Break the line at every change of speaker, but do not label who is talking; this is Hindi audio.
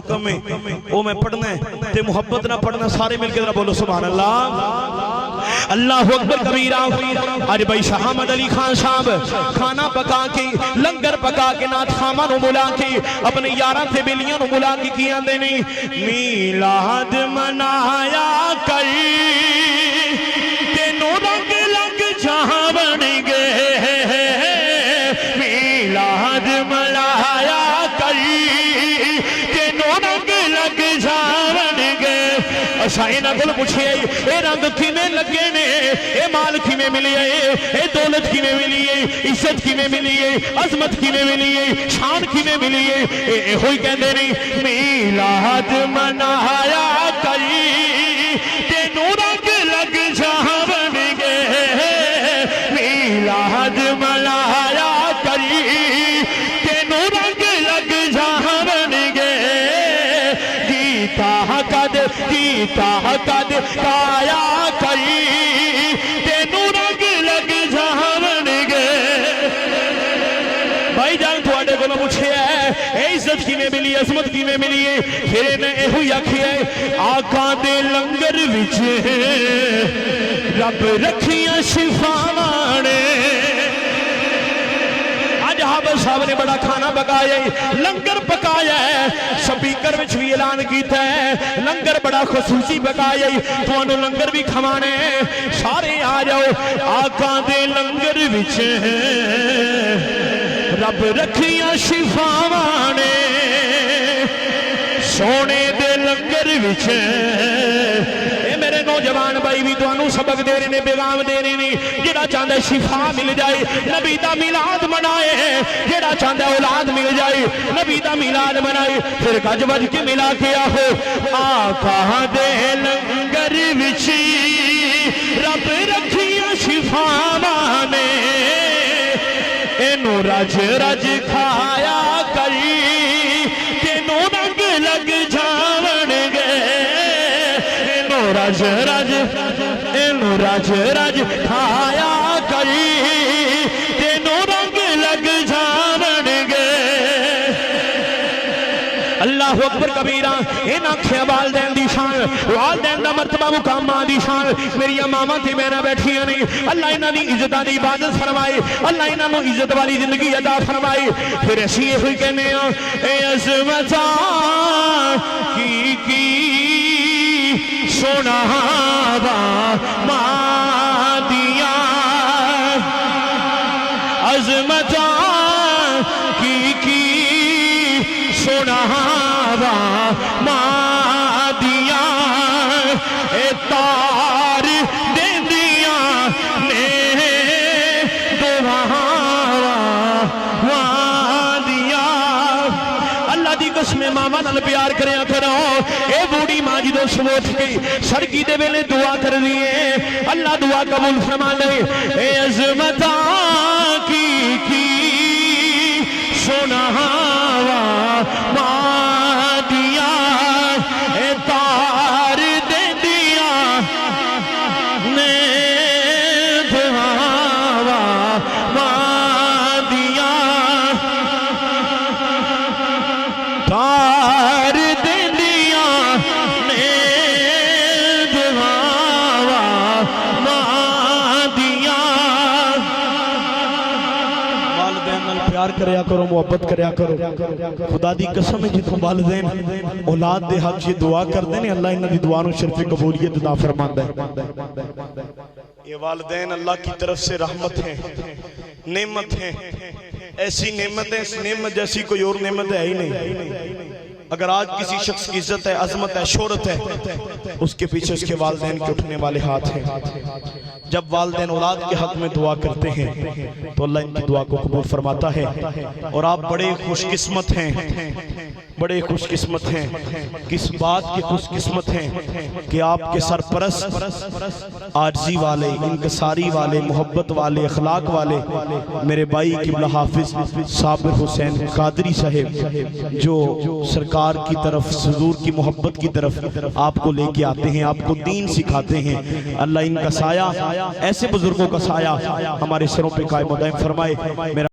हुक्म है वो मैं पढ़ना है ते मुहब्बत ना पढ़ना। सारे मिलकर जरा बोलो सुभान अल्लाह, अल्लाहु अकबर कबीरा। अरे भाई शाह अहमद अली खान साहब खाना पका के लंगर पका के नाथ खामा नु बुला के अपने यारां ते बेलियां नु बुला के की आंदे नहीं मीलाद मनाया कर तेनू रंग लग जावन गे, मीलाद मनाया कर तेनू रंग लग जावन गे। असा इन्हां कोल पुछे ये रंग किवें लगे ने, ये माल किवें मिली है, ये दौलत किवें मिली है, इज्जत किवें मिली है, अजमत किवें मिली है, शान किवें मिली है। इहो ही कहंदे ने मीलाद मनाया करी तेनू रंग लग जावन गे, मीलाद मनाया करी तेनू रंग लग जावन गे। गीता कद काया करी तेनू रंग लग जावन गे। भाई जान थोड़े को पूछे इज्जत किवें मिली, अजमत किवें मिली है, फिर इन्हें यही आखिया आका दे लंगर विच रब रखियां शिफावां ने। साहब ने बड़ा खाना पकाया, लंगर पकाया है, स्पीकर में भी ऐलान किया है लंगर बड़ा खसूसी पकाया, थानू लंगर भी खवाने सारे आ जाओ। आका दे लंगर विच रब रखियां शिफावां ने, सोने दे लंगर विच मेरे नौजवान भाई भी तुहानू सबक दे रहे ने, पैगाम दे रहे ने। जेड़ा चाहता है शिफा मिल जाए नबी दा मिलाद मनाए, जेड़ा चाहता है औलाद मिल जाए नबी दा मिलाद मनाए। फिर गज बज के मिला के आहो आका दे लंगर विच रब रखियां शिफावां ने, इनू रज रज खाया करी तेनू रंग लग जावन गे। रज रज इनू रज रज खाया करी तेनू रंग लग जावन गे। अल्लाहु अकबर कबीरा। इन आख्या वालदैन दी शान, वालदैन दा मर्तबा मुकामा दी शान। मेरिया मावां ते बहनां बैठियां ने, अल्लाह इन्हां दी इज्जतां दी इबादत फरमाए, अल्लाह इन्हां नूं इज्जत वाली जिंदगी अता फरमाए। फिर असीं इहो ही कहने आ ए अज़मतां की सुनावा मादिया, अज़मतां की सुनावा मादिया, ए तार देंदिया ने दुआवा वादिया। अल्लाह दी कसम मामा नाल प्यार करया करो। ए बूढ़ी मां जो समोच गई सड़की दे वेले दुआ कर रही है, अल्लाह दुआ कबूल फरमा ले। ए अज़मतां की सुनावा मादिया, ए तार दे दिया ने दुआवा मादिया, तार दे दिया ने दुआवा मादिया। वालिदैन नाल प्यार करया करो, मुहब्बत करया करो। खुदा दी कसम है जिथों वालिदैन औलाद दे हक च दुआ करदे ने अल्लाह इन्हां दी दुआ नूं शर्फ कबूलियत अता फरमांदा है। ये वालिदैन अल्लाह की तरफ से रहमत है, नेमत है। ऐसी नेमत है, इस नेमत जैसी कोई और नेमत है ही नहीं। अगर आज किसी शख्स की इज्जत है, अजमत है, शोहरत है, उसके पीछे उसके वालिदैन के उठने वाले हाथ हैं। जब वालिदैन औलाद के हक में दुआ करते हैं तो अल्लाह इनकी दुआ को कबूल फरमाता है। और आप बड़े खुशकिस्मत हैं, बड़े खुशकिस्मत हैं। किस बात की खुशकिस्मत हैं कि आपके सरपरस्त आर्जी वाले, इनकसारी वाले, मोहब्बत वाले, अखलाक वाले मेरे भाई किबला हाफिज साबिर हुसैन कादरी साहेब जो सरकार की तरफ, हुजूर की मोहब्बत की तरफ आपको लेके आते हैं, आपको दीन सिखाते हैं। अल्लाह इनका साया, ऐसे बुजुर्गों का साया हमारे सरों पे कायम दायम फरमाए। मेरा